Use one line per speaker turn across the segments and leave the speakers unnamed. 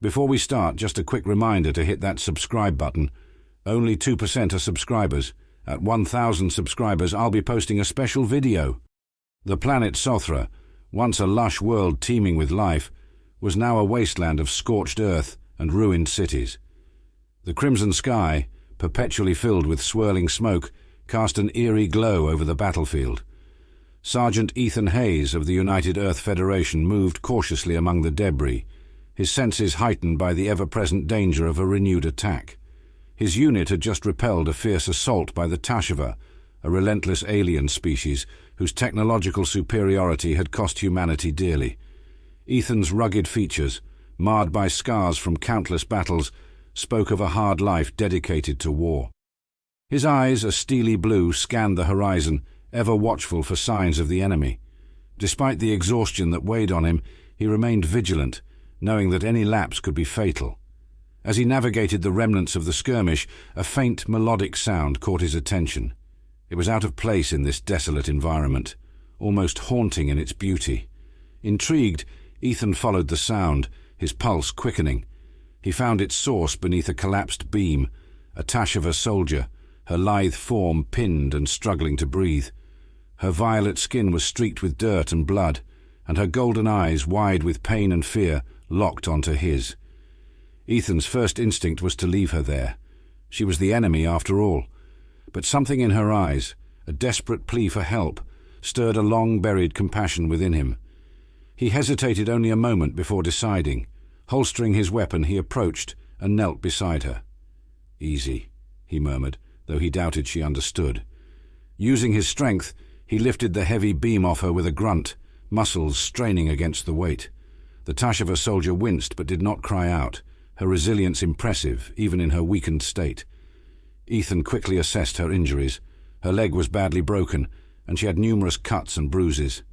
Before we start, just a quick reminder to hit that subscribe button. Only 2% are subscribers. At 1,000 subscribers, I'll be posting a special video. The planet Sothra, once a lush world teeming with life, was now a wasteland of scorched earth and ruined cities. The crimson sky, perpetually filled with swirling smoke, cast an eerie glow over the battlefield. Sergeant Ethan Hayes of the United Earth Federation moved cautiously among the debris, his senses heightened by the ever-present danger of a renewed attack. His unit had just repelled a fierce assault by the Tashava, a relentless alien species whose technological superiority had cost humanity dearly. Ethan's rugged features, marred by scars from countless battles, spoke of a hard life dedicated to war. His eyes, a steely blue, scanned the horizon, ever watchful for signs of the enemy. Despite the exhaustion that weighed on him, he remained vigilant, knowing that any lapse could be fatal. As he navigated the remnants of the skirmish, a faint melodic sound caught his attention. It was out of place in this desolate environment, almost haunting in its beauty. Intrigued, Ethan followed the sound, his pulse quickening. He found its source beneath a collapsed beam, a Tashava soldier, her lithe form pinned and struggling to breathe. Her violet skin was streaked with dirt and blood, and her golden eyes, wide with pain and fear, locked onto his. Ethan's first instinct was to leave her there. She was the enemy after all. But something in her eyes, a desperate plea for help, stirred a long-buried compassion within him. He hesitated only a moment before deciding. Holstering his weapon, he approached and knelt beside her. "Easy," he murmured, though he doubted she understood. Using his strength, he lifted the heavy beam off her with a grunt, muscles straining against the weight. The Tashava soldier winced but did not cry out, her resilience impressive, even in her weakened state. Ethan quickly assessed her injuries. Her leg was badly broken, and she had numerous cuts and bruises.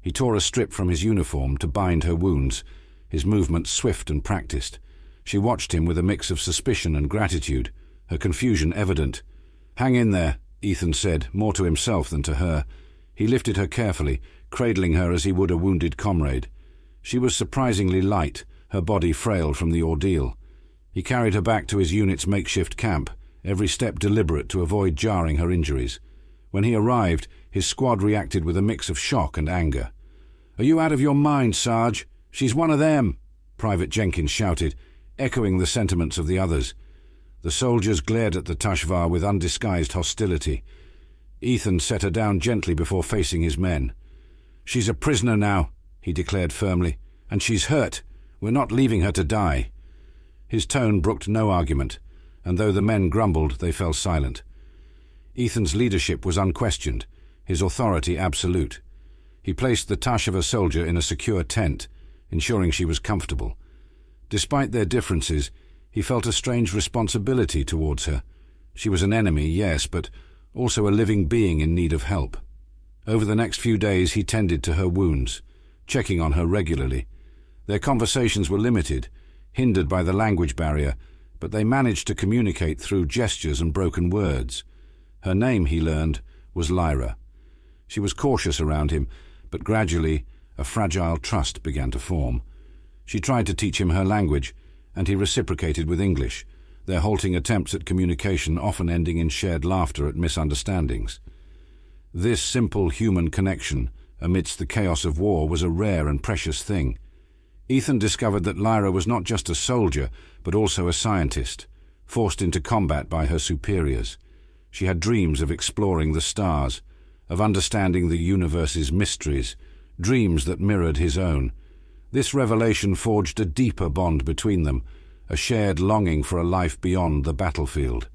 He tore a strip from his uniform to bind her wounds, his movements swift and practiced. She watched him with a mix of suspicion and gratitude, her confusion evident. "Hang in there," Ethan said, more to himself than to her. He lifted her carefully, cradling her as he would a wounded comrade. She was surprisingly light, her body frail from the ordeal. He carried her back to his unit's makeshift camp, every step deliberate to avoid jarring her injuries. When he arrived, his squad reacted with a mix of shock and anger. "Are you out of your mind, Sarge? She's one of them!" Private Jenkins shouted, echoing the sentiments of the others. The soldiers glared at the Tashva with undisguised hostility. Ethan set her down gently before facing his men. "She's a prisoner now," he declared firmly, "and she's hurt. We're not leaving her to die." His tone brooked no argument, and though the men grumbled, they fell silent. Ethan's leadership was unquestioned, his authority absolute. He placed the Tashava soldier in a secure tent, ensuring she was comfortable. Despite their differences, he felt a strange responsibility towards her. She was an enemy, yes, but also a living being in need of help. Over the next few days he tended to her wounds, checking on her regularly. Their conversations were limited, hindered by the language barrier, but they managed to communicate through gestures and broken words. Her name, he learned, was Lyra. She was cautious around him, but gradually a fragile trust began to form. She tried to teach him her language, and he reciprocated with English, their halting attempts at communication often ending in shared laughter at misunderstandings. This simple human connection, amidst the chaos of war, was a rare and precious thing. Ethan discovered that Lyra was not just a soldier, but also a scientist, forced into combat by her superiors. She had dreams of exploring the stars, of understanding the universe's mysteries, dreams that mirrored his own. This revelation forged a deeper bond between them, a shared longing for a life beyond the battlefield.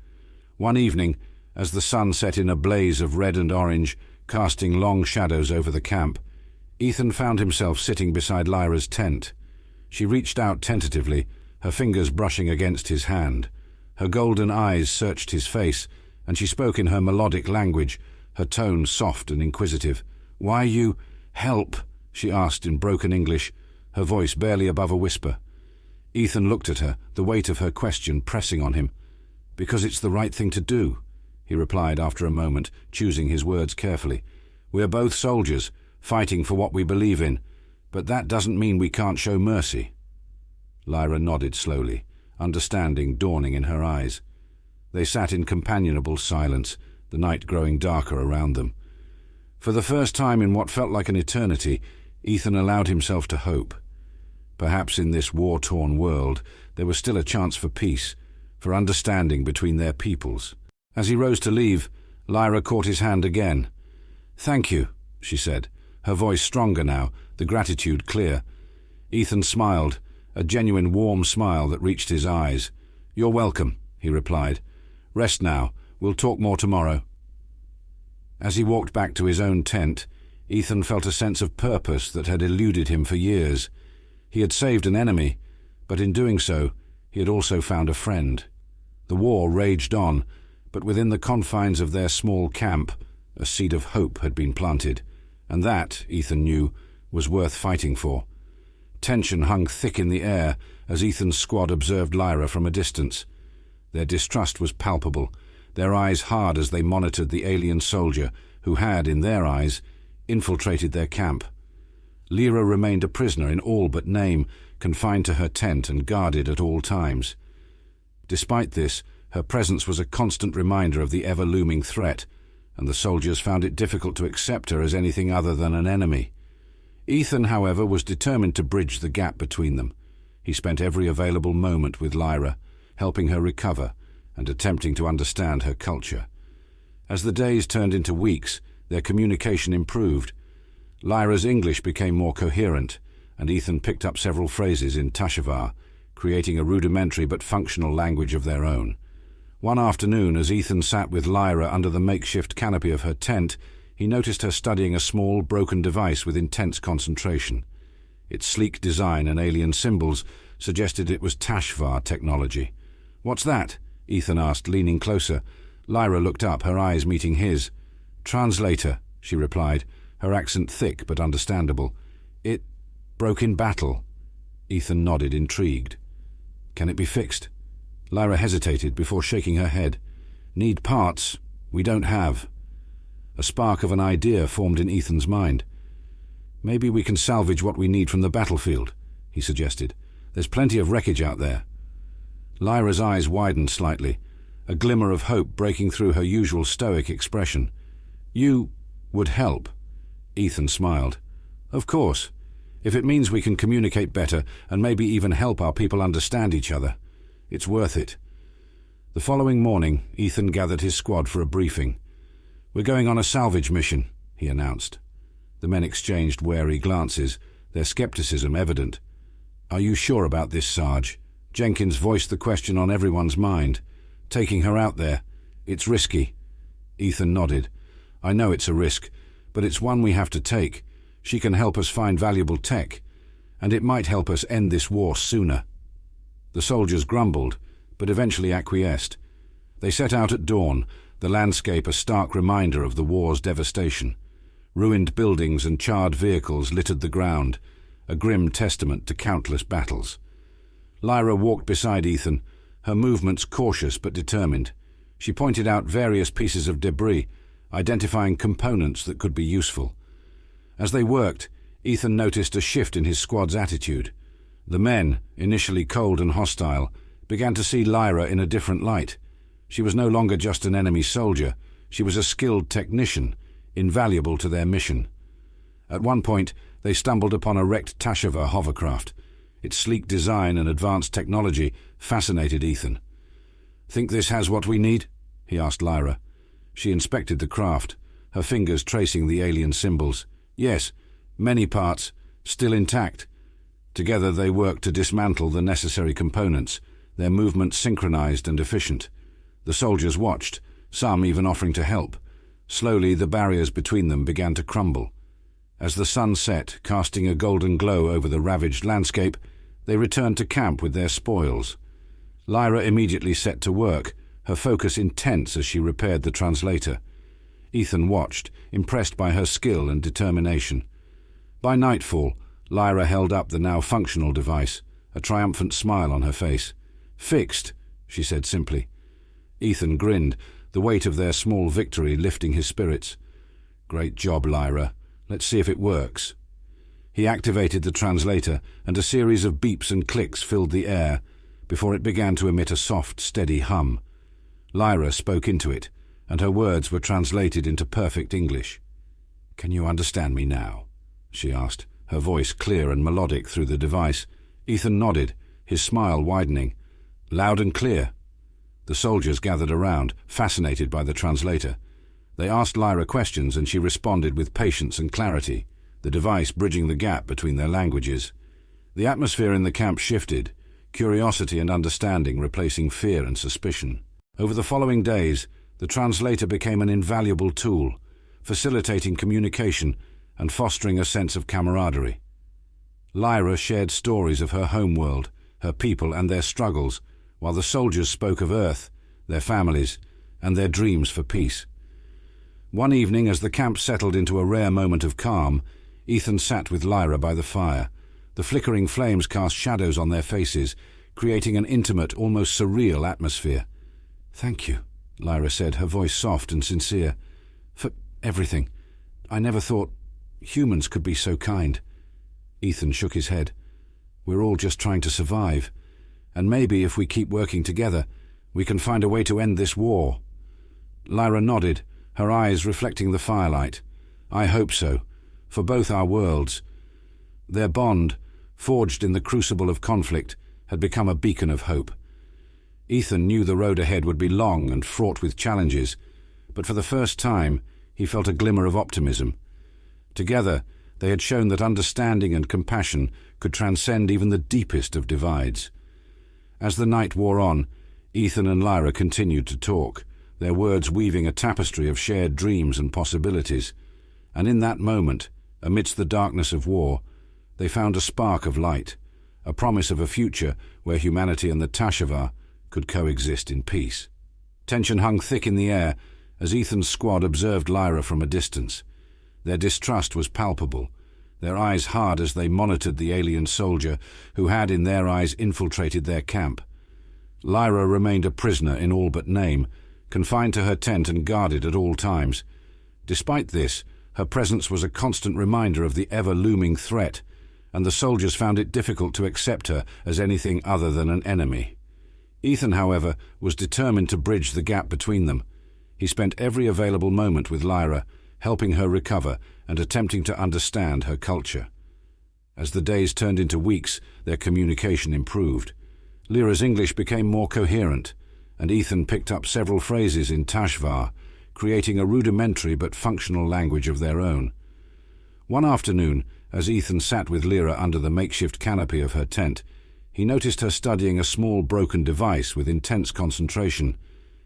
One evening, as the sun set in a blaze of red and orange, casting long shadows over the camp, Ethan found himself sitting beside Lyra's tent. She reached out tentatively, her fingers brushing against his hand. Her golden eyes searched his face, and she spoke in her melodic language, her tone soft and inquisitive. "Why you help?" she asked in broken English, her voice barely above a whisper. Ethan looked at her, the weight of her question pressing on him. "Because it's the right thing to do," he replied after a moment, choosing his words carefully. "We're both soldiers, fighting for what we believe in, but that doesn't mean we can't show mercy." Lyra nodded slowly, understanding dawning in her eyes. They sat in companionable silence, the night growing darker around them. For the first time in what felt like an eternity, Ethan allowed himself to hope. Perhaps in this war-torn world, there was still a chance for peace, for understanding between their peoples. As he rose to leave, Lyra caught his hand again. "Thank you," she said, her voice stronger now, the gratitude clear. Ethan smiled, a genuine warm smile that reached his eyes. "You're welcome," he replied. "Rest now. We'll talk more tomorrow." As he walked back to his own tent, Ethan felt a sense of purpose that had eluded him for years. He had saved an enemy, but in doing so, he had also found a friend. The war raged on, but within the confines of their small camp, a seed of hope had been planted, and that, Ethan knew, was worth fighting for. Tension hung thick in the air as Ethan's squad observed Lyra from a distance. Their distrust was palpable, their eyes hard as they monitored the alien soldier who had, in their eyes, infiltrated their camp. Lyra remained a prisoner in all but name, confined to her tent and guarded at all times. Despite this, her presence was a constant reminder of the ever-looming threat, and the soldiers found it difficult to accept her as anything other than an enemy. Ethan, however, was determined to bridge the gap between them. He spent every available moment with Lyra, helping her recover and attempting to understand her culture. As the days turned into weeks, their communication improved. Lyra's English became more coherent, and Ethan picked up several phrases in HFY, creating a rudimentary but functional language of their own. One afternoon, as Ethan sat with Lyra under the makeshift canopy of her tent, he noticed her studying a small, broken device with intense concentration. Its sleek design and alien symbols suggested it was HFY technology. "What's that?" Ethan asked, leaning closer. Lyra looked up, her eyes meeting his. "Translator," she replied, her accent thick but understandable. "It broke in battle." Ethan nodded, intrigued. "Can it be fixed?" Lyra hesitated before shaking her head. "Need parts. We don't have." A spark of an idea formed in Ethan's mind. "Maybe we can salvage what we need from the battlefield," he suggested. "There's plenty of wreckage out there." Lyra's eyes widened slightly, a glimmer of hope breaking through her usual stoic expression. "You would help?" Ethan smiled. "Of course, if it means we can communicate better and maybe even help our people understand each other. It's worth it." The following morning, Ethan gathered his squad for a briefing. "We're going on a salvage mission," he announced. The men exchanged wary glances, their skepticism evident. "Are you sure about this, Sarge?" Jenkins voiced the question on everyone's mind. "Taking her out there, it's risky." Ethan nodded. "I know it's a risk, but it's one we have to take. She can help us find valuable tech, and it might help us end this war sooner." The soldiers grumbled, but eventually acquiesced. They set out at dawn, the landscape a stark reminder of the war's devastation. Ruined buildings and charred vehicles littered the ground, a grim testament to countless battles. Lyra walked beside Ethan, her movements cautious but determined. She pointed out various pieces of debris, identifying components that could be useful. As they worked, Ethan noticed a shift in his squad's attitude. The men, initially cold and hostile, began to see Lyra in a different light. She was no longer just an enemy soldier, she was a skilled technician, invaluable to their mission. At one point, they stumbled upon a wrecked HFY hovercraft. Its sleek design and advanced technology fascinated Ethan. "Think this has what we need?" he asked Lyra. She inspected the craft, her fingers tracing the alien symbols. "Yes, many parts, still intact." Together they worked to dismantle the necessary components, their movements synchronized and efficient. The soldiers watched, some even offering to help. Slowly the barriers between them began to crumble. As the sun set, casting a golden glow over the ravaged landscape, they returned to camp with their spoils. Lyra immediately set to work, her focus intense as she repaired the translator. Ethan watched, impressed by her skill and determination. By nightfall, Lyra held up the now functional device, a triumphant smile on her face. "Fixed," she said simply. Ethan grinned, the weight of their small victory lifting his spirits. "Great job, Lyra. Let's see if it works." He activated the translator, and a series of beeps and clicks filled the air before it began to emit a soft, steady hum. Lyra spoke into it, and her words were translated into perfect English. "Can you understand me now?" she asked, her voice clear and melodic through the device. Ethan nodded, his smile widening. "Loud and clear." The soldiers gathered around, fascinated by the translator. They asked Lyra questions, and she responded with patience and clarity, the device bridging the gap between their languages. The atmosphere in the camp shifted, curiosity and understanding replacing fear and suspicion. Over the following days, the translator became an invaluable tool, facilitating communication and fostering a sense of camaraderie. Lyra shared stories of her homeworld, her people and their struggles, while the soldiers spoke of Earth, their families, and their dreams for peace. One evening, as the camp settled into a rare moment of calm, Ethan sat with Lyra by the fire. The flickering flames cast shadows on their faces, creating an intimate, almost surreal atmosphere. "Thank you," Lyra said, her voice soft and sincere. "For everything. I never thought humans could be so kind." Ethan shook his head. "We're all just trying to survive. And maybe if we keep working together, we can find a way to end this war." Lyra nodded, her eyes reflecting the firelight. "I hope so, for both our worlds." Their bond, forged in the crucible of conflict, had become a beacon of hope. Ethan knew the road ahead would be long and fraught with challenges, but for the first time he felt a glimmer of optimism. Together, they had shown that understanding and compassion could transcend even the deepest of divides. As the night wore on, Ethan and Lyra continued to talk, their words weaving a tapestry of shared dreams and possibilities. And in that moment, amidst the darkness of war, they found a spark of light, a promise of a future where humanity and the HFY could coexist in peace. Tension hung thick in the air as Ethan's squad observed Lyra from a distance. Their distrust was palpable, their eyes hard as they monitored the alien soldier who had, in their eyes, infiltrated their camp. Lyra remained a prisoner in all but name, confined to her tent and guarded at all times. Despite this, her presence was a constant reminder of the ever-looming threat, and the soldiers found it difficult to accept her as anything other than an enemy. Ethan, however, was determined to bridge the gap between them. He spent every available moment with Lyra, helping her recover and attempting to understand her culture. As the days turned into weeks, their communication improved. Lyra's English became more coherent, and Ethan picked up several phrases in HFY, creating a rudimentary but functional language of their own. One afternoon, as Ethan sat with Lyra under the makeshift canopy of her tent, he noticed her studying a small broken device with intense concentration.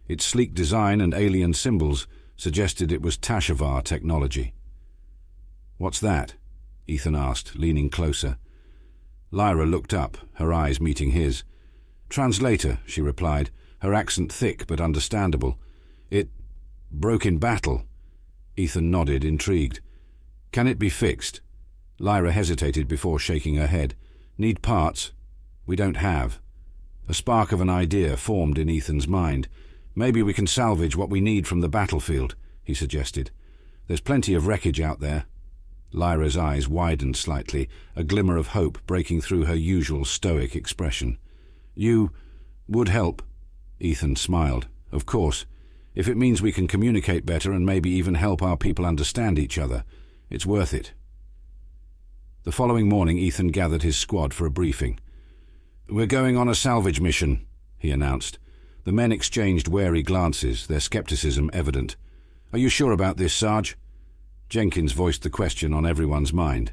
Its sleek design and alien symbols suggested it was HFY technology. "What's that?" Ethan asked, leaning closer. Lyra looked up, her eyes meeting his. "Translator," she replied, her accent thick but understandable. "It broke in battle." Ethan nodded, intrigued. "Can it be fixed?" Lyra hesitated before shaking her head. "Need parts?" "We don't have." A spark of an idea formed in Ethan's mind. "Maybe we can salvage what we need from the battlefield," he suggested. "There's plenty of wreckage out there." Lyra's eyes widened slightly, a glimmer of hope breaking through her usual stoic expression. "You would help?" Ethan smiled. "Of course. If it means we can communicate better and maybe even help our people understand each other, it's worth it." The following morning, Ethan gathered his squad for a briefing. "We're going on a salvage mission," he announced. The men exchanged wary glances, their skepticism evident. "Are you sure about this, Sarge?" Jenkins voiced the question on everyone's mind.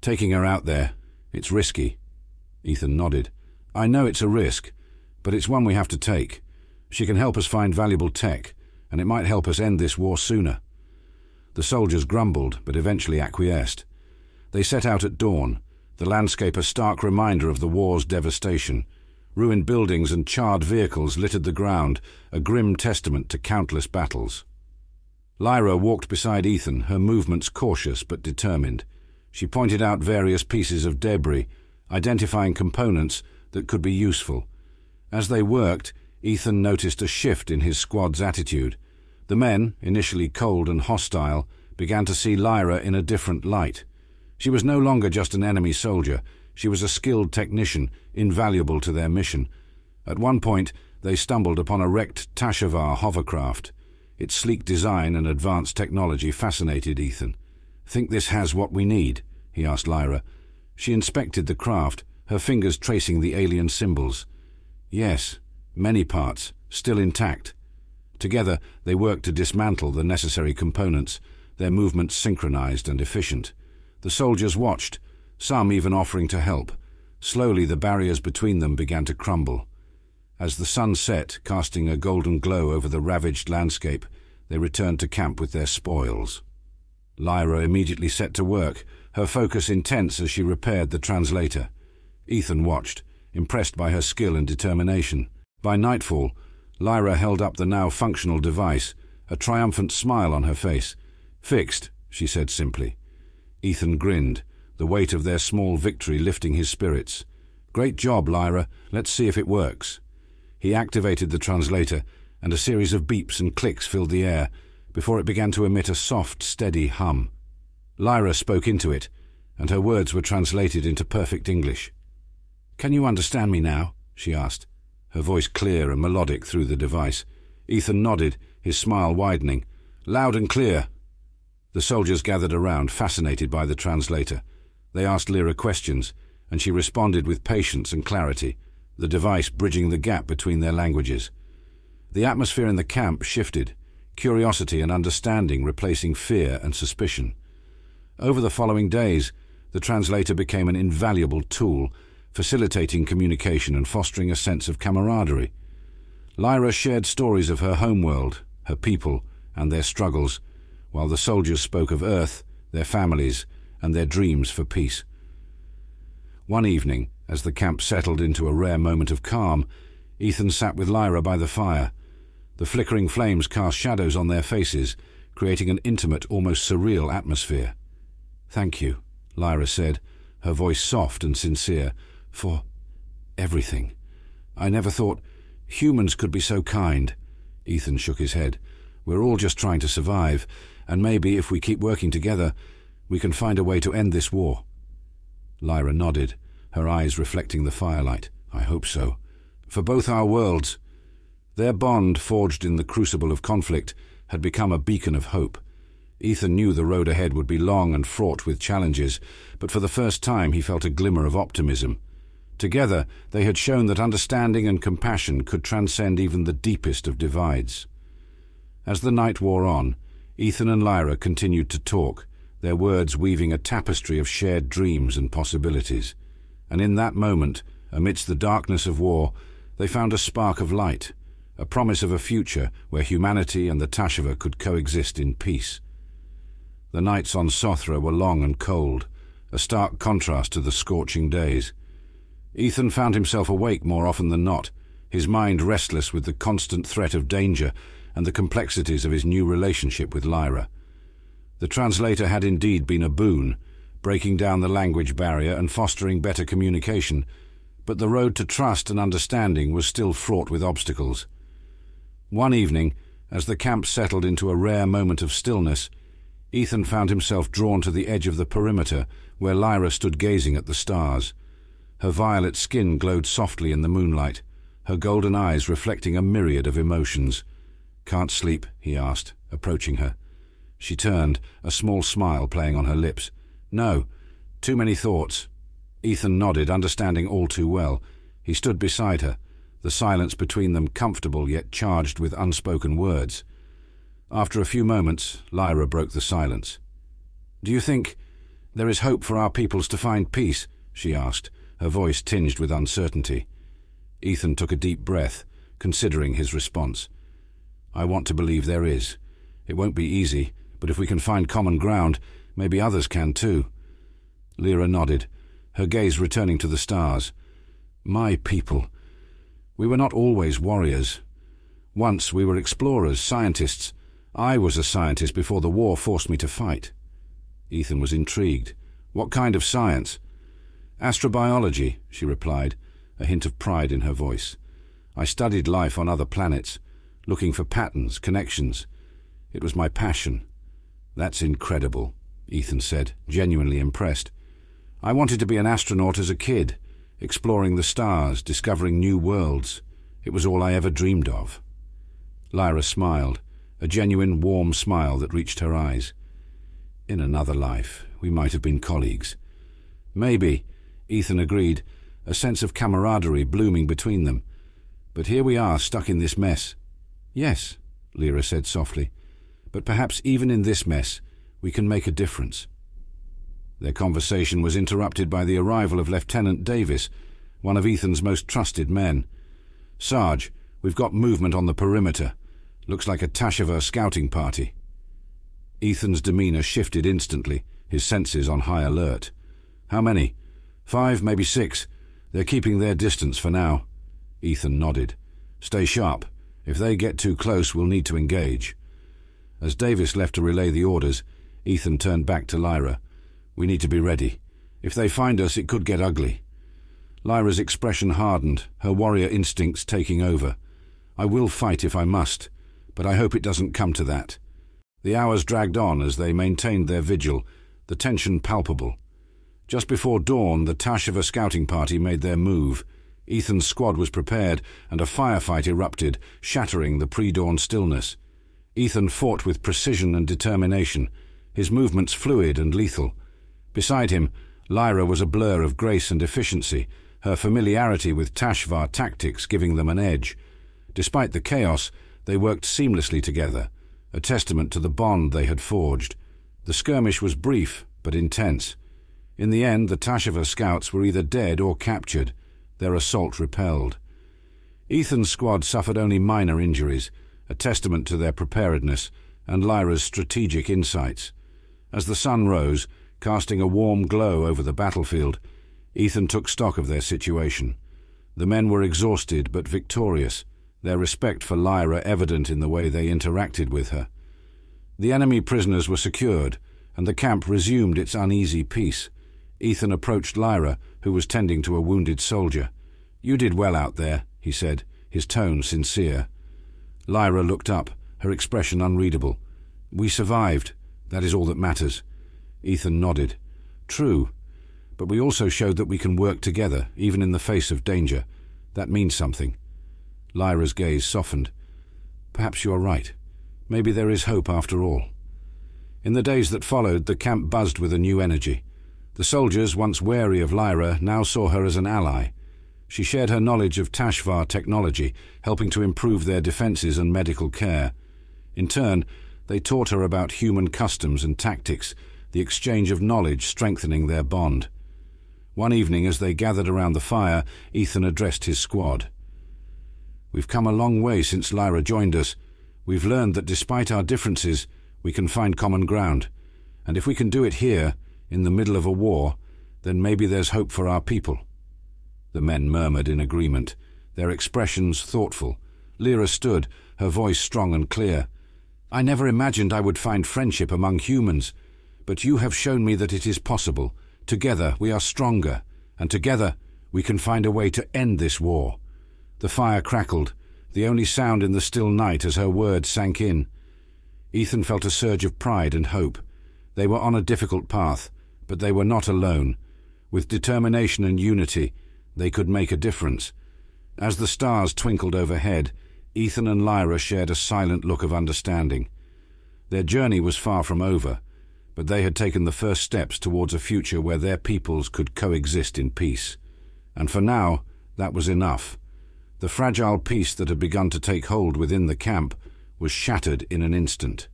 "Taking her out there, it's risky." Ethan nodded. "I know it's a risk, but it's one we have to take. She can help us find valuable tech, and it might help us end this war sooner." The soldiers grumbled, but eventually acquiesced. They set out at dawn, the landscape a stark reminder of the war's devastation. Ruined buildings and charred vehicles littered the ground, a grim testament to countless battles. Lyra walked beside Ethan, her movements cautious but determined. She pointed out various pieces of debris, identifying components that could be useful. As they worked, Ethan noticed a shift in his squad's attitude. The men, initially cold and hostile, began to see Lyra in a different light. She was no longer just an enemy soldier. She was a skilled technician, invaluable to their mission. At one point, they stumbled upon a wrecked HFY hovercraft. Its sleek design and advanced technology fascinated Ethan. "Think this has what we need?" he asked Lyra. She inspected the craft, her fingers tracing the alien symbols. Yes, many parts, still intact. Together, they worked to dismantle the necessary components, their movements synchronized and efficient. The soldiers watched, some even offering to help. Slowly, the barriers between them began to crumble. As the sun set, casting a golden glow over the ravaged landscape, they returned to camp with their spoils. Lyra immediately set to work, her focus intense as she repaired the translator. Ethan watched, impressed by her skill and determination. By nightfall, Lyra held up the now functional device, a triumphant smile on her face. "Fixed," she said simply. Ethan grinned, the weight of their small victory lifting his spirits. "Great job, Lyra. Let's see if it works." He activated the translator, and a series of beeps and clicks filled the air, before it began to emit a soft, steady hum. Lyra spoke into it, and her words were translated into perfect English. "Can you understand me now?" she asked, her voice clear and melodic through the device. Ethan nodded, his smile widening. "Loud and clear." The soldiers gathered around, fascinated by the translator. They asked Lyra questions, and she responded with patience and clarity, the device bridging the gap between their languages. The atmosphere in the camp shifted, curiosity and understanding replacing fear and suspicion. Over the following days, the translator became an invaluable tool, facilitating communication and fostering a sense of camaraderie. Lyra shared stories of her homeworld, her people, and their struggles, while the soldiers spoke of Earth, their families, and their dreams for peace. One evening, as the camp settled into a rare moment of calm, Ethan sat with Lyra by the fire. The flickering flames cast shadows on their faces, creating an intimate, almost surreal atmosphere. "Thank you," Lyra said, her voice soft and sincere, "for everything. I never thought humans could be so kind." Ethan shook his head. "We're all just trying to survive, and maybe if we keep working together, we can find a way to end this war." Lyra nodded, her eyes reflecting the firelight. "I hope so. For both our worlds." Their bond, forged in the crucible of conflict, had become a beacon of hope. Ethan knew the road ahead would be long and fraught with challenges, but for the first time he felt a glimmer of optimism. Together, they had shown that understanding and compassion could transcend even the deepest of divides. As the night wore on, Ethan and Lyra continued to talk, their words weaving a tapestry of shared dreams and possibilities. And in that moment, amidst the darkness of war, they found a spark of light, a promise of a future where humanity and the HFY could coexist in peace. The nights on Sothra were long and cold, a stark contrast to the scorching days. Ethan found himself awake more often than not, his mind restless with the constant threat of danger and the complexities of his new relationship with Lyra. The translator had indeed been a boon, breaking down the language barrier and fostering better communication, but the road to trust and understanding was still fraught with obstacles. One evening, as the camp settled into a rare moment of stillness, Ethan found himself drawn to the edge of the perimeter where Lyra stood gazing at the stars. Her violet skin glowed softly in the moonlight, her golden eyes reflecting a myriad of emotions. "Can't sleep?" he asked, approaching her. She turned, a small smile playing on her lips. "No, too many thoughts." Ethan nodded, understanding all too well. He stood beside her, the silence between them comfortable yet charged with unspoken words. After a few moments, Lyra broke the silence. "Do you think there is hope for our peoples to find peace?" she asked, her voice tinged with uncertainty. Ethan took a deep breath, considering his response. "I want to believe there is. It won't be easy, but if we can find common ground, maybe others can too." Lyra nodded, her gaze returning to the stars. "My people. We were not always warriors. Once we were explorers, scientists. I was a scientist before the war forced me to fight." Ethan was intrigued. "What kind of science?" "Astrobiology," she replied, a hint of pride in her voice. "I studied life on other planets, looking for patterns, connections. It was my passion." "That's incredible," Ethan said, genuinely impressed. I wanted to be an astronaut as a kid, exploring the stars, discovering new worlds. It was all I ever dreamed of." Lyra smiled, a genuine warm smile that reached her eyes. "In another life, we might have been colleagues." "Maybe," Ethan agreed, a sense of camaraderie blooming between them. "But here we are, stuck in this mess." "Yes," Lyra said softly, "but perhaps even in this mess, we can make a difference." Their conversation was interrupted by the arrival of Lieutenant Davis, one of Ethan's most trusted men. "Sarge, we've got movement on the perimeter. Looks like a HFY scouting party." Ethan's demeanor shifted instantly, his senses on high alert. "How many?" "5, maybe 6. They're keeping their distance for now." Ethan nodded. "Stay sharp. If they get too close, we'll need to engage." As Davis left to relay the orders, Ethan turned back to Lyra. "We need to be ready. If they find us, it could get ugly." Lyra's expression hardened, her warrior instincts taking over. "I will fight if I must, but I hope it doesn't come to that." The hours dragged on as they maintained their vigil, the tension palpable. Just before dawn, the HFY scouting party made their move. Ethan's squad was prepared, and a firefight erupted, shattering the pre-dawn stillness. Ethan fought with precision and determination, his movements fluid and lethal. Beside him, Lyra was a blur of grace and efficiency, her familiarity with HFY tactics giving them an edge. Despite the chaos, they worked seamlessly together, a testament to the bond they had forged. The skirmish was brief, but intense. In the end, the HFY scouts were either dead or captured, their assault repelled. Ethan's squad suffered only minor injuries, a testament to their preparedness and Lyra's strategic insights. As the sun rose, casting a warm glow over the battlefield, Ethan took stock of their situation. The men were exhausted but victorious, their respect for Lyra evident in the way they interacted with her. The enemy prisoners were secured, and the camp resumed its uneasy peace. Ethan approached Lyra, who was tending to a wounded soldier. "You did well out there," he said, his tone sincere. Lyra looked up, her expression unreadable. "We survived. That is all that matters." Ethan nodded. "True, but we also showed that we can work together, even in the face of danger. That means something." Lyra's gaze softened. "Perhaps you are right. Maybe there is hope after all." In the days that followed, the camp buzzed with a new energy. The soldiers, once wary of Lyra, now saw her as an ally. She shared her knowledge of HFY technology, helping to improve their defenses and medical care. In turn, they taught her about human customs and tactics, the exchange of knowledge strengthening their bond. One evening, as they gathered around the fire, Ethan addressed his squad. "We've come a long way since Lyra joined us. We've learned that despite our differences, we can find common ground. And if we can do it here, in the middle of a war, then maybe there's hope for our people." The men murmured in agreement, their expressions thoughtful. Lyra stood, her voice strong and clear. "I never imagined I would find friendship among humans, but you have shown me that it is possible. Together we are stronger, and together we can find a way to end this war." The fire crackled, the only sound in the still night as her words sank in. Ethan felt a surge of pride and hope. They were on a difficult path, but they were not alone. With determination and unity, they could make a difference. As the stars twinkled overhead, Ethan and Lyra shared a silent look of understanding. Their journey was far from over, but they had taken the first steps towards a future where their peoples could coexist in peace. And for now, that was enough. The fragile peace that had begun to take hold within the camp was shattered in an instant.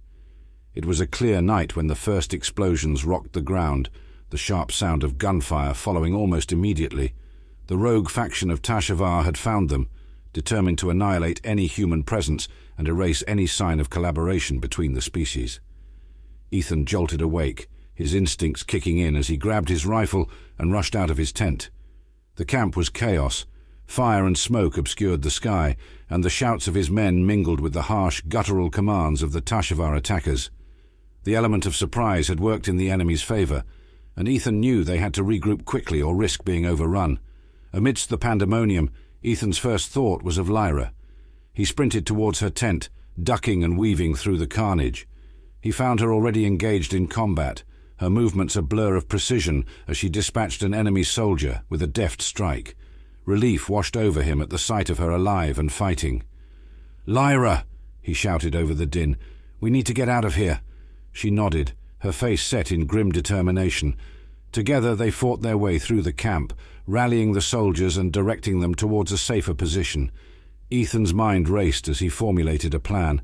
It was a clear night when the first explosions rocked the ground, the sharp sound of gunfire following almost immediately. The rogue faction of HFY had found them, determined to annihilate any human presence and erase any sign of collaboration between the species. Ethan jolted awake, his instincts kicking in as he grabbed his rifle and rushed out of his tent. The camp was chaos. Fire and smoke obscured the sky, and the shouts of his men mingled with the harsh, guttural commands of the HFY attackers. The element of surprise had worked in the enemy's favor, and Ethan knew they had to regroup quickly or risk being overrun. Amidst the pandemonium, Ethan's first thought was of Lyra. He sprinted towards her tent, ducking and weaving through the carnage. He found her already engaged in combat, her movements a blur of precision as she dispatched an enemy soldier with a deft strike. Relief washed over him at the sight of her alive and fighting. "Lyra!" he shouted over the din. "We need to get out of here." She nodded, her face set in grim determination. Together they fought their way through the camp, rallying the soldiers and directing them towards a safer position. Ethan's mind raced as he formulated a plan.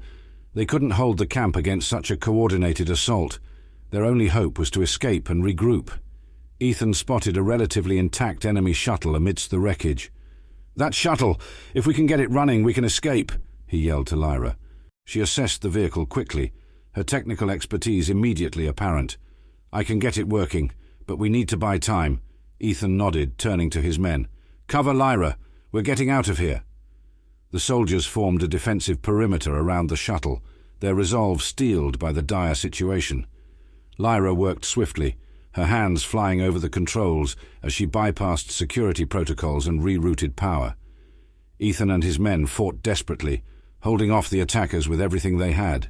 They couldn't hold the camp against such a coordinated assault. Their only hope was to escape and regroup. Ethan spotted a relatively intact enemy shuttle amidst the wreckage. "That shuttle! If we can get it running, we can escape!" he yelled to Lyra. She assessed the vehicle quickly, her technical expertise immediately apparent. "I can get it working, but we need to buy time." Ethan nodded, turning to his men. "Cover Lyra. We're getting out of here." The soldiers formed a defensive perimeter around the shuttle, their resolve steeled by the dire situation. Lyra worked swiftly, her hands flying over the controls as she bypassed security protocols and rerouted power. Ethan and his men fought desperately, holding off the attackers with everything they had.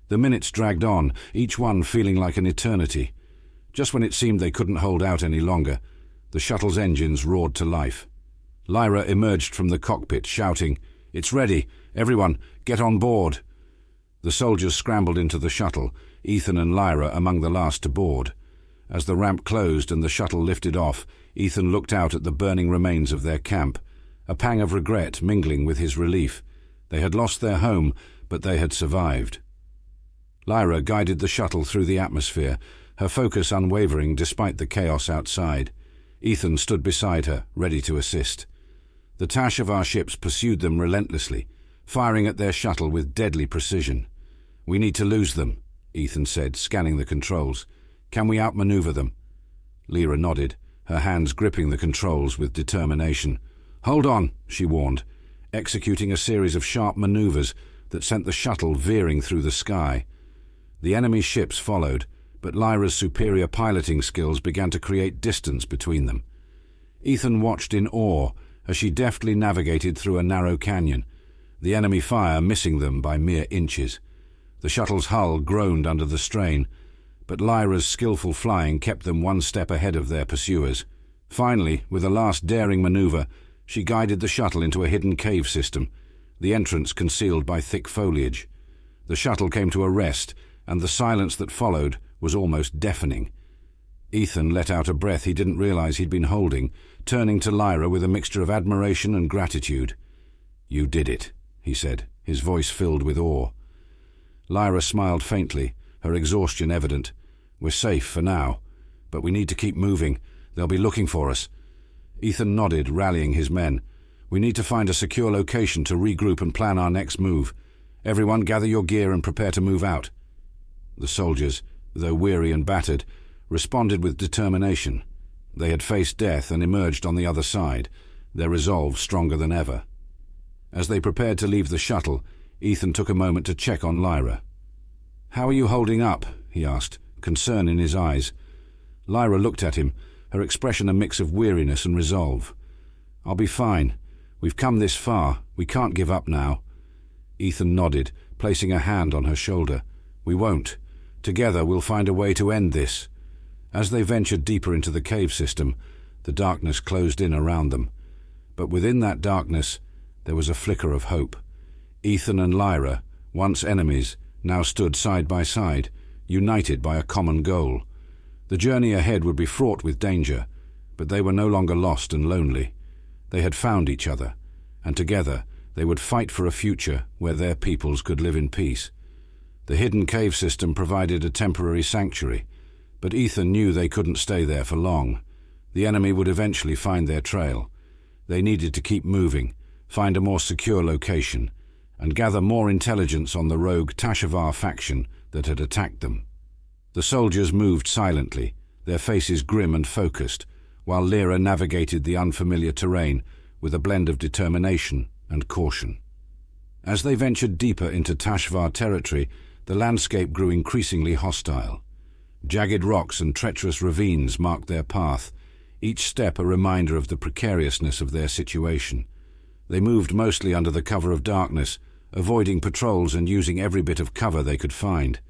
The minutes dragged on, each one feeling like an eternity. Just when it seemed they couldn't hold out any longer, the shuttle's engines roared to life. Lyra emerged from the cockpit, shouting, "It's ready! Everyone, get on board!" The soldiers scrambled into the shuttle, Ethan and Lyra among the last to board. As the ramp closed and the shuttle lifted off, Ethan looked out at the burning remains of their camp, a pang of regret mingling with his relief. They had lost their home, but they had survived. Lyra guided the shuttle through the atmosphere, her focus unwavering despite the chaos outside. Ethan stood beside her, ready to assist. The HFY ships pursued them relentlessly, firing at their shuttle with deadly precision. "We need to lose them," Ethan said, scanning the controls. "Can we outmaneuver them?" Lyra nodded, her hands gripping the controls with determination. "Hold on," she warned, executing a series of sharp maneuvers that sent the shuttle veering through the sky. The enemy ships followed, but Lyra's superior piloting skills began to create distance between them. Ethan watched in awe as she deftly navigated through a narrow canyon, the enemy fire missing them by mere inches. The shuttle's hull groaned under the strain, but Lyra's skillful flying kept them one step ahead of their pursuers. Finally, with a last daring maneuver, she guided the shuttle into a hidden cave system, the entrance concealed by thick foliage. The shuttle came to a rest, and the silence that followed was almost deafening. Ethan let out a breath he didn't realize he'd been holding, turning to Lyra with a mixture of admiration and gratitude. "You did it," he said, his voice filled with awe. Lyra smiled faintly, her exhaustion evident. "We're safe for now, but we need to keep moving. They'll be looking for us." Ethan nodded, rallying his men. "We need to find a secure location to regroup and plan our next move. Everyone gather your gear and prepare to move out." The soldiers, though weary and battered, responded with determination. They had faced death and emerged on the other side, their resolve stronger than ever. As they prepared to leave the shuttle, Ethan took a moment to check on Lyra. "How are you holding up?" he asked, concern in his eyes. Lyra looked at him, her expression a mix of weariness and resolve. "I'll be fine. We've come this far. We can't give up now." Ethan nodded, placing a hand on her shoulder. "We won't. Together we'll find a way to end this." As they ventured deeper into the cave system, the darkness closed in around them. But within that darkness, there was a flicker of hope. Ethan and Lyra, once enemies, now stood side by side, united by a common goal. The journey ahead would be fraught with danger, but they were no longer lost and lonely. They had found each other, and together they would fight for a future where their peoples could live in peace. The hidden cave system provided a temporary sanctuary, but Ethan knew they couldn't stay there for long. The enemy would eventually find their trail. They needed to keep moving, find a more secure location, and gather more intelligence on the rogue HFY faction that had attacked them. The soldiers moved silently, their faces grim and focused, while Lyra navigated the unfamiliar terrain with a blend of determination and caution. As they ventured deeper into HFY territory, the landscape grew increasingly hostile. Jagged rocks and treacherous ravines marked their path, each step a reminder of the precariousness of their situation. They moved mostly under the cover of darkness, avoiding patrols and using every bit of cover they could find.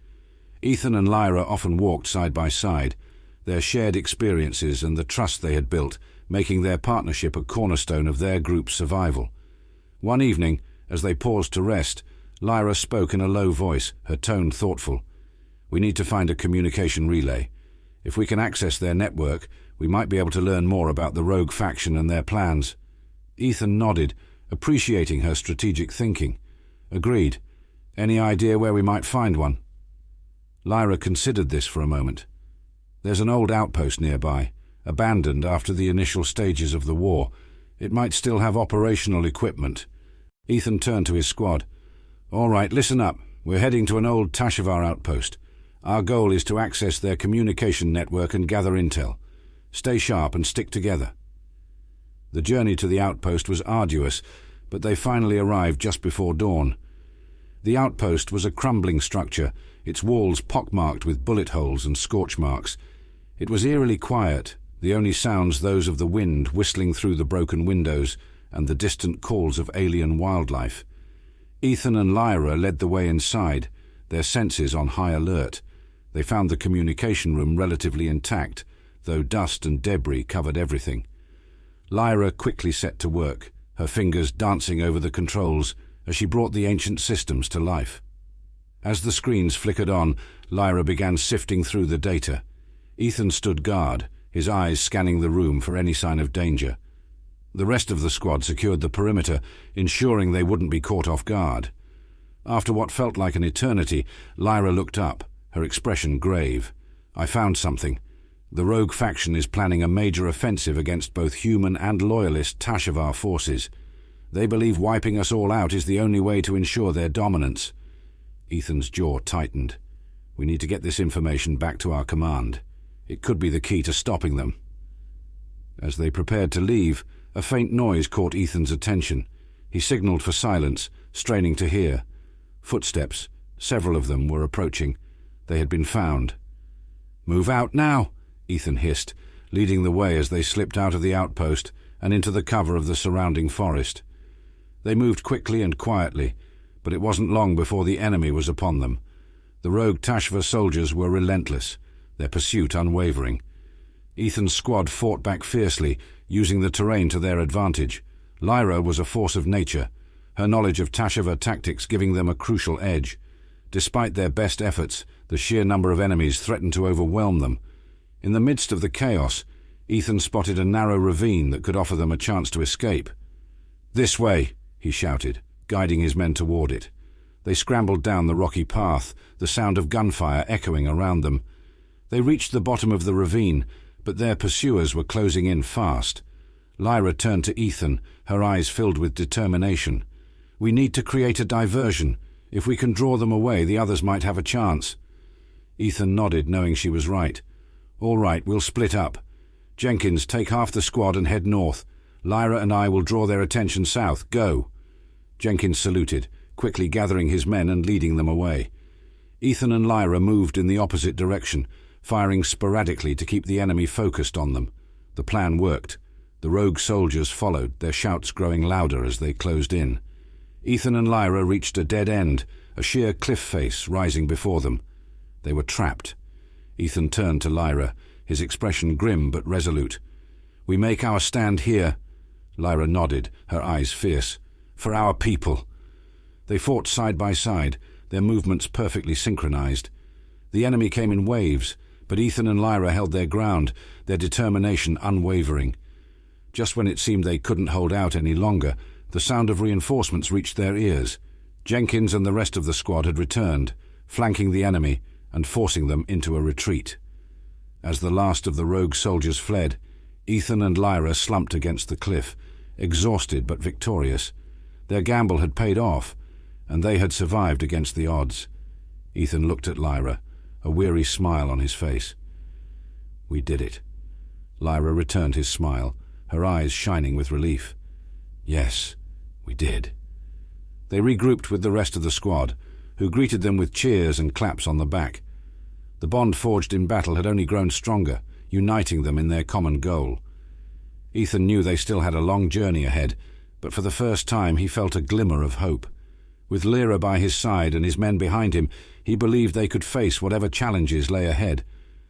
Ethan and Lyra often walked side by side, their shared experiences and the trust they had built, making their partnership a cornerstone of their group's survival. One evening, as they paused to rest, Lyra spoke in a low voice, her tone thoughtful. "We need to find a communication relay. If we can access their network, we might be able to learn more about the rogue faction and their plans." Ethan nodded, appreciating her strategic thinking. "Agreed. Any idea where we might find one?" Lyra considered this for a moment. "There's an old outpost nearby, abandoned after the initial stages of the war. It might still have operational equipment." Ethan turned to his squad. "All right, listen up. We're heading to an old HFY outpost. Our goal is to access their communication network and gather intel. Stay sharp and stick together." The journey to the outpost was arduous, but they finally arrived just before dawn. The outpost was a crumbling structure, its walls pockmarked with bullet holes and scorch marks. It was eerily quiet, the only sounds those of the wind whistling through the broken windows and the distant calls of alien wildlife. Ethan and Lyra led the way inside, their senses on high alert. They found the communication room relatively intact, though dust and debris covered everything. Lyra quickly set to work, her fingers dancing over the controls as she brought the ancient systems to life. As the screens flickered on, Lyra began sifting through the data. Ethan stood guard, his eyes scanning the room for any sign of danger. The rest of the squad secured the perimeter, ensuring they wouldn't be caught off guard. After what felt like an eternity, Lyra looked up, her expression grave. "I found something. The rogue faction is planning a major offensive against both human and loyalist HFY forces. They believe wiping us all out is the only way to ensure their dominance." Ethan's jaw tightened. "We need to get this information back to our command. It could be the key to stopping them." As they prepared to leave, a faint noise caught Ethan's attention. He signaled for silence, straining to hear. Footsteps, several of them, were approaching. They had been found. "Move out now," Ethan hissed, leading the way as they slipped out of the outpost and into the cover of the surrounding forest. They moved quickly and quietly, but it wasn't long before the enemy was upon them. The rogue HFY soldiers were relentless, their pursuit unwavering. Ethan's squad fought back fiercely, using the terrain to their advantage. Lyra was a force of nature, her knowledge of HFY tactics giving them a crucial edge. Despite their best efforts, the sheer number of enemies threatened to overwhelm them. In the midst of the chaos, Ethan spotted a narrow ravine that could offer them a chance to escape. "This way," he shouted, guiding his men toward it. They scrambled down the rocky path, the sound of gunfire echoing around them. They reached the bottom of the ravine, but their pursuers were closing in fast. Lyra turned to Ethan, her eyes filled with determination. "We need to create a diversion. If we can draw them away, the others might have a chance." Ethan nodded, knowing she was right. "All right, we'll split up. Jenkins, take half the squad and head north. Lyra and I will draw their attention south. Go." Jenkins saluted, quickly gathering his men and leading them away. Ethan and Lyra moved in the opposite direction, firing sporadically to keep the enemy focused on them. The plan worked. The rogue soldiers followed, their shouts growing louder as they closed in. Ethan and Lyra reached a dead end, a sheer cliff face rising before them. They were trapped. Ethan turned to Lyra, his expression grim but resolute. "We make our stand here." Lyra nodded, her eyes fierce. "For our people." They fought side by side, their movements perfectly synchronized. The enemy came in waves, but Ethan and Lyra held their ground, their determination unwavering. Just when it seemed they couldn't hold out any longer, the sound of reinforcements reached their ears. Jenkins and the rest of the squad had returned, flanking the enemy and forcing them into a retreat. As the last of the rogue soldiers fled, Ethan and Lyra slumped against the cliff, exhausted but victorious. Their gamble had paid off, and they had survived against the odds. Ethan looked at Lyra, a weary smile on his face. "We did it." Lyra returned his smile, her eyes shining with relief. "Yes, we did." They regrouped with the rest of the squad, who greeted them with cheers and claps on the back. The bond forged in battle had only grown stronger, uniting them in their common goal. Ethan knew they still had a long journey ahead, but for the first time he felt a glimmer of hope. With Lyra by his side and his men behind him, he believed they could face whatever challenges lay ahead.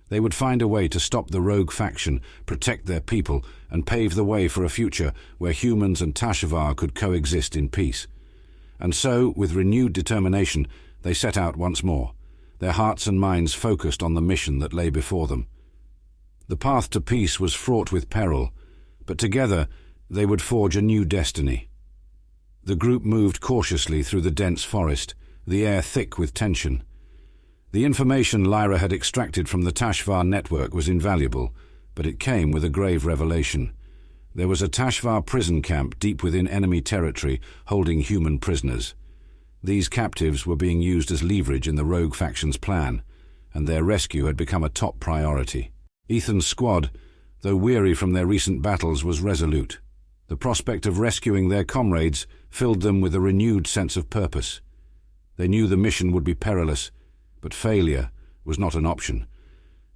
They would find a way to stop the rogue faction, protect their people, and pave the way for a future where humans and Tashvar could coexist in peace. And so, with renewed determination, they set out once more, their hearts and minds focused on the mission that lay before them. The path to peace was fraught with peril, but together they would forge a new destiny. The group moved cautiously through the dense forest, the air thick with tension. The information Lyra had extracted from the Tashvar network was invaluable, but it came with a grave revelation. There was a Tashvar prison camp deep within enemy territory holding human prisoners. These captives were being used as leverage in the rogue faction's plan, and their rescue had become a top priority. Ethan's squad, though weary from their recent battles, was resolute. The prospect of rescuing their comrades filled them with a renewed sense of purpose. They knew the mission would be perilous, but failure was not an option.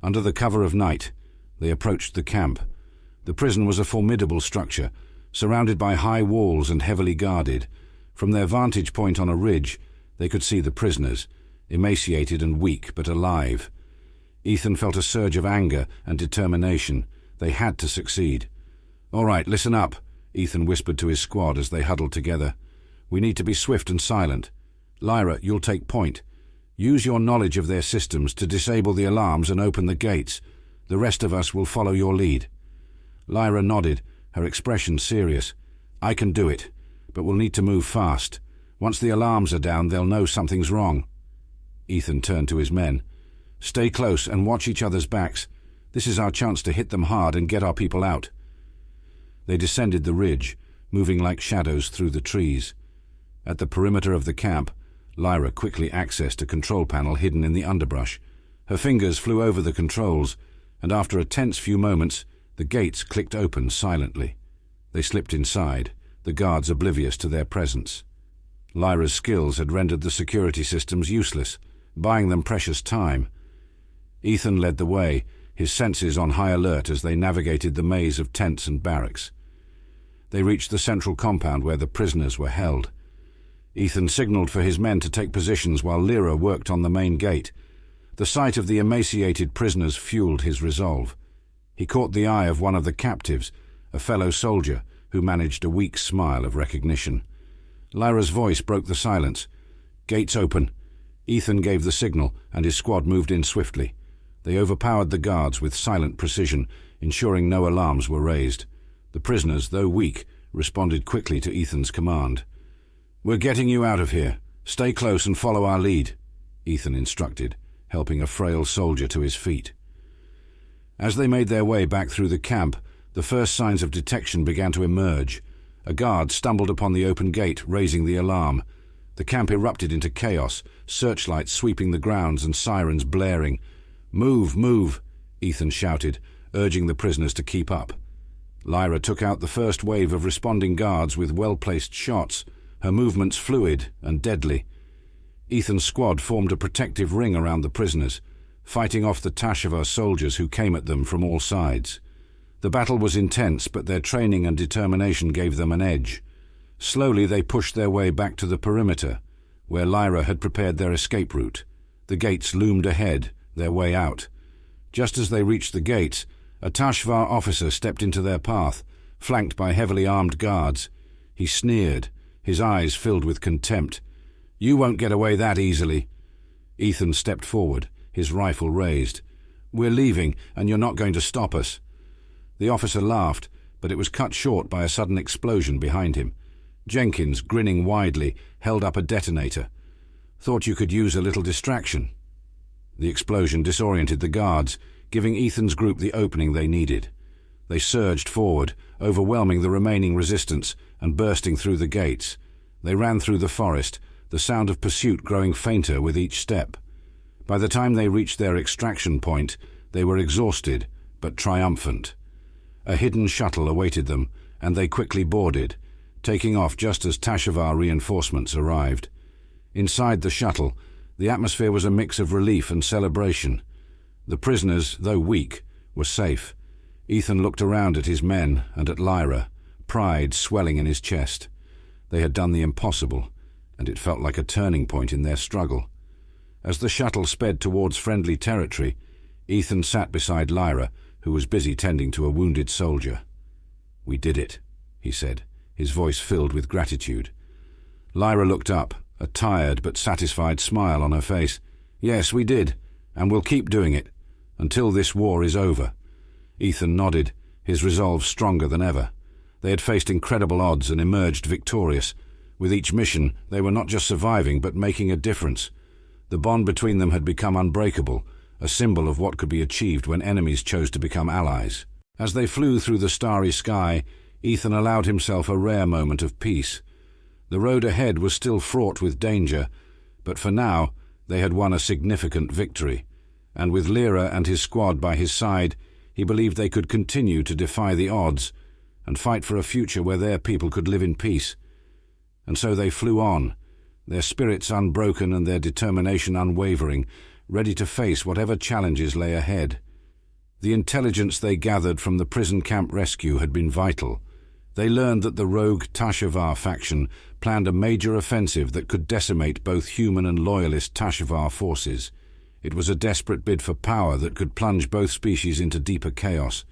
Under the cover of night, they approached the camp. The prison was a formidable structure, surrounded by high walls and heavily guarded. From their vantage point on a ridge, they could see the prisoners, emaciated and weak but alive. Ethan felt a surge of anger and determination. They had to succeed. "All right, listen up," Ethan whispered to his squad as they huddled together. "We need to be swift and silent. Lyra, you'll take point. Use your knowledge of their systems to disable the alarms and open the gates. The rest of us will follow your lead." Lyra nodded, her expression serious. "I can do it, but we'll need to move fast. Once the alarms are down, they'll know something's wrong." Ethan turned to his men. "Stay close and watch each other's backs. This is our chance to hit them hard and get our people out." They descended the ridge, moving like shadows through the trees. At the perimeter of the camp, Lyra quickly accessed a control panel hidden in the underbrush. Her fingers flew over the controls, and after a tense few moments, the gates clicked open silently. They slipped inside, the guards oblivious to their presence. Lyra's skills had rendered the security systems useless, buying them precious time. Ethan led the way, his senses on high alert as they navigated the maze of tents and barracks. They reached the central compound where the prisoners were held. Ethan signaled for his men to take positions while Lyra worked on the main gate. The sight of the emaciated prisoners fueled his resolve. He caught the eye of one of the captives, a fellow soldier, who managed a weak smile of recognition. Lyra's voice broke the silence. "Gates open." Ethan gave the signal, and his squad moved in swiftly. They overpowered the guards with silent precision, ensuring no alarms were raised. The prisoners, though weak, responded quickly to Ethan's command. "We're getting you out of here. Stay close and follow our lead," Ethan instructed, helping a frail soldier to his feet. As they made their way back through the camp, the first signs of detection began to emerge. A guard stumbled upon the open gate, raising the alarm. The camp erupted into chaos, searchlights sweeping the grounds and sirens blaring. "Move, move," Ethan shouted, urging the prisoners to keep up. Lyra took out the first wave of responding guards with well-placed shots, her movements fluid and deadly. Ethan's squad formed a protective ring around the prisoners, fighting off the Tashvar soldiers who came at them from all sides. The battle was intense, but their training and determination gave them an edge. Slowly they pushed their way back to the perimeter, where Lyra had prepared their escape route. The gates loomed ahead, their way out. Just as they reached the gates, a Tashvar officer stepped into their path, flanked by heavily armed guards. He sneered, his eyes filled with contempt. "You won't get away that easily." Ethan stepped forward, his rifle raised. "We're leaving, and you're not going to stop us." The officer laughed, but it was cut short by a sudden explosion behind him. Jenkins, grinning widely, held up a detonator. "Thought you could use a little distraction." The explosion disoriented the guards, giving Ethan's group the opening they needed. They surged forward, overwhelming the remaining resistance and bursting through the gates. They ran through the forest, the sound of pursuit growing fainter with each step. By the time they reached their extraction point, they were exhausted but triumphant. A hidden shuttle awaited them, and they quickly boarded, taking off just as Tashvar reinforcements arrived. Inside the shuttle, the atmosphere was a mix of relief and celebration. The prisoners, though weak, were safe. Ethan looked around at his men and at Lyra, pride swelling in his chest. They had done the impossible. and it felt like a turning point in their struggle. As the shuttle sped towards friendly territory, Ethan sat beside Lyra, who was busy tending to a wounded soldier. "We did it," he said, his voice filled with gratitude. Lyra looked up, a tired but satisfied smile on her face. "Yes, we did, and we'll keep doing it, until this war is over." Ethan nodded, his resolve stronger than ever. They had faced incredible odds and emerged victorious. With each mission, they were not just surviving, but making a difference. The bond between them had become unbreakable, a symbol of what could be achieved when enemies chose to become allies. As they flew through the starry sky, Ethan allowed himself a rare moment of peace. The road ahead was still fraught with danger, but for now, they had won a significant victory. And with Lyra and his squad by his side, he believed they could continue to defy the odds and fight for a future where their people could live in peace. And so they flew on, their spirits unbroken and their determination unwavering, ready to face whatever challenges lay ahead. The intelligence they gathered from the prison camp rescue had been vital. They learned that the rogue HFY faction planned a major offensive that could decimate both human and loyalist HFY forces. It was a desperate bid for power that could plunge both species into deeper chaos.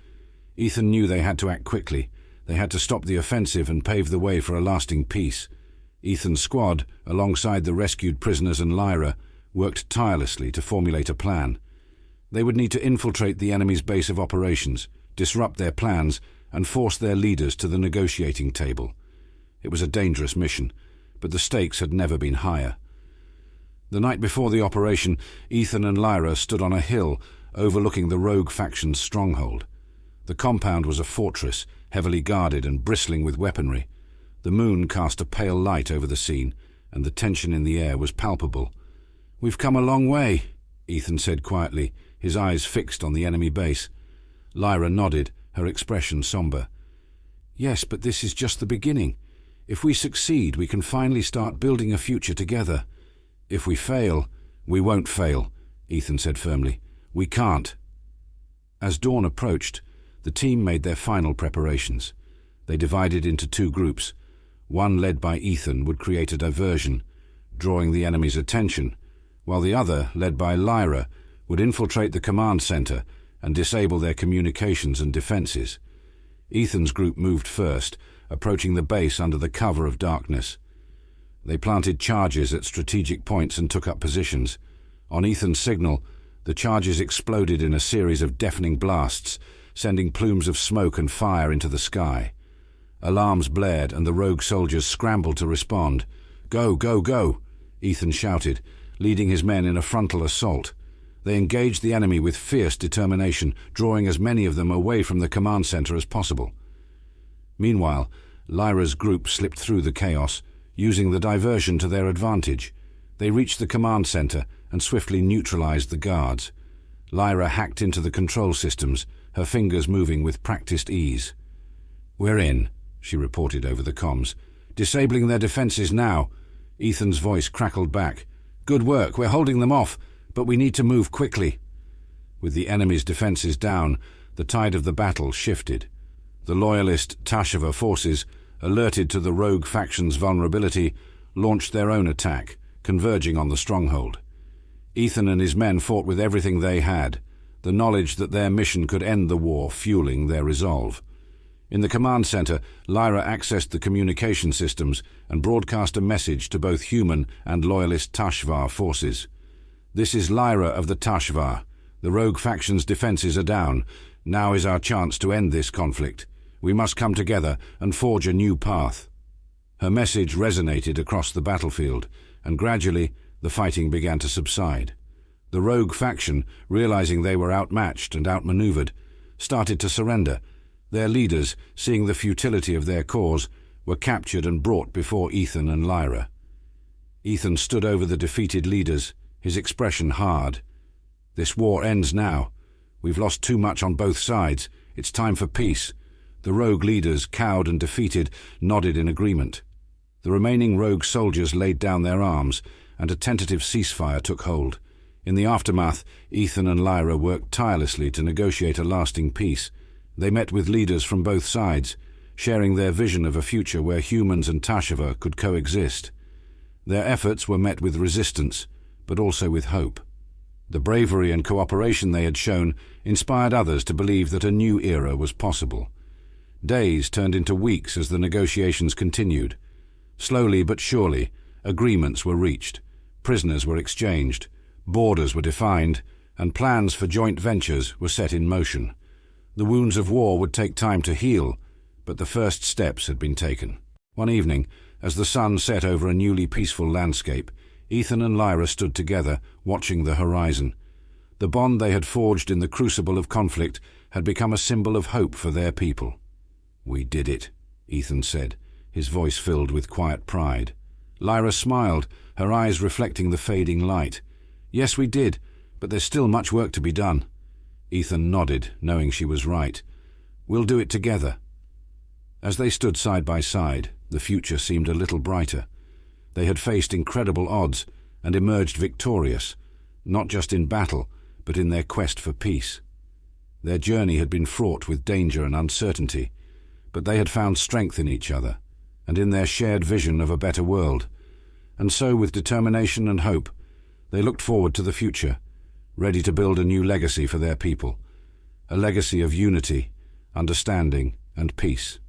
Ethan knew they had to act quickly. They had to stop the offensive and pave the way for a lasting peace. Ethan's squad, alongside the rescued prisoners and Lyra, worked tirelessly to formulate a plan. They would need to infiltrate the enemy's base of operations, disrupt their plans, and force their leaders to the negotiating table. It was a dangerous mission, but the stakes had never been higher. The night before the operation, Ethan and Lyra stood on a hill overlooking the rogue faction's stronghold. The compound was a fortress, heavily guarded and bristling with weaponry. The moon cast a pale light over the scene, and the tension in the air was palpable. "We've come a long way," Ethan said quietly, his eyes fixed on the enemy base. Lyra nodded, her expression somber. "Yes, but this is just the beginning. If we succeed, we can finally start building a future together. If we fail, we won't fail," Ethan said firmly. "We can't." As dawn approached, the team made their final preparations. They divided into two groups. One, led by Ethan, would create a diversion, drawing the enemy's attention, while the other, led by Lyra, would infiltrate the command center and disable their communications and defenses. Ethan's group moved first, approaching the base under the cover of darkness. They planted charges at strategic points and took up positions. On Ethan's signal, the charges exploded in a series of deafening blasts, sending plumes of smoke and fire into the sky. Alarms blared and the rogue soldiers scrambled to respond. "Go, go, go!" Ethan shouted, leading his men in a frontal assault. They engaged the enemy with fierce determination, drawing as many of them away from the command center as possible. Meanwhile, Lyra's group slipped through the chaos, using the diversion to their advantage. They reached the command center and swiftly neutralized the guards. Lyra hacked into the control systems, her fingers moving with practiced ease. "We're in," she reported over the comms. "Disabling their defenses now." Ethan's voice crackled back. "Good work, we're holding them off, but we need to move quickly." With the enemy's defenses down, the tide of the battle shifted. The loyalist HFY forces, alerted to the rogue faction's vulnerability, launched their own attack, converging on the stronghold. Ethan and his men fought with everything they had, the knowledge that their mission could end the war fueling their resolve. In the command center, Lyra accessed the communication systems and broadcast a message to both human and loyalist HFY forces. "This is Lyra of the HFY. The rogue faction's defenses are down. Now is our chance to end this conflict. We must come together and forge a new path." Her message resonated across the battlefield, and gradually the fighting began to subside. The rogue faction, realizing they were outmatched and outmaneuvered, started to surrender. Their leaders, seeing the futility of their cause, were captured and brought before Ethan and Lyra. Ethan stood over the defeated leaders, his expression hard. "This war ends now. We've lost too much on both sides. It's time for peace." The rogue leaders, cowed and defeated, nodded in agreement. The remaining rogue soldiers laid down their arms, and a tentative ceasefire took hold. In the aftermath, Ethan and Lyra worked tirelessly to negotiate a lasting peace. They met with leaders from both sides, sharing their vision of a future where humans and HFY could coexist. Their efforts were met with resistance, but also with hope. The bravery and cooperation they had shown inspired others to believe that a new era was possible. Days turned into weeks as the negotiations continued. Slowly but surely, agreements were reached, prisoners were exchanged, borders were defined, and plans for joint ventures were set in motion. The wounds of war would take time to heal, but the first steps had been taken. One evening, as the sun set over a newly peaceful landscape, Ethan and Lyra stood together, watching the horizon. The bond they had forged in the crucible of conflict had become a symbol of hope for their people. "We did it," Ethan said, his voice filled with quiet pride. Lyra smiled, her eyes reflecting the fading light. "Yes, we did, but there's still much work to be done." Ethan nodded, knowing she was right. "We'll do it together." As they stood side by side, the future seemed a little brighter. They had faced incredible odds and emerged victorious, not just in battle, but in their quest for peace. Their journey had been fraught with danger and uncertainty, but they had found strength in each other and in their shared vision of a better world. And so, with determination and hope, they looked forward to the future, ready to build a new legacy for their people, a legacy of unity, understanding, and peace.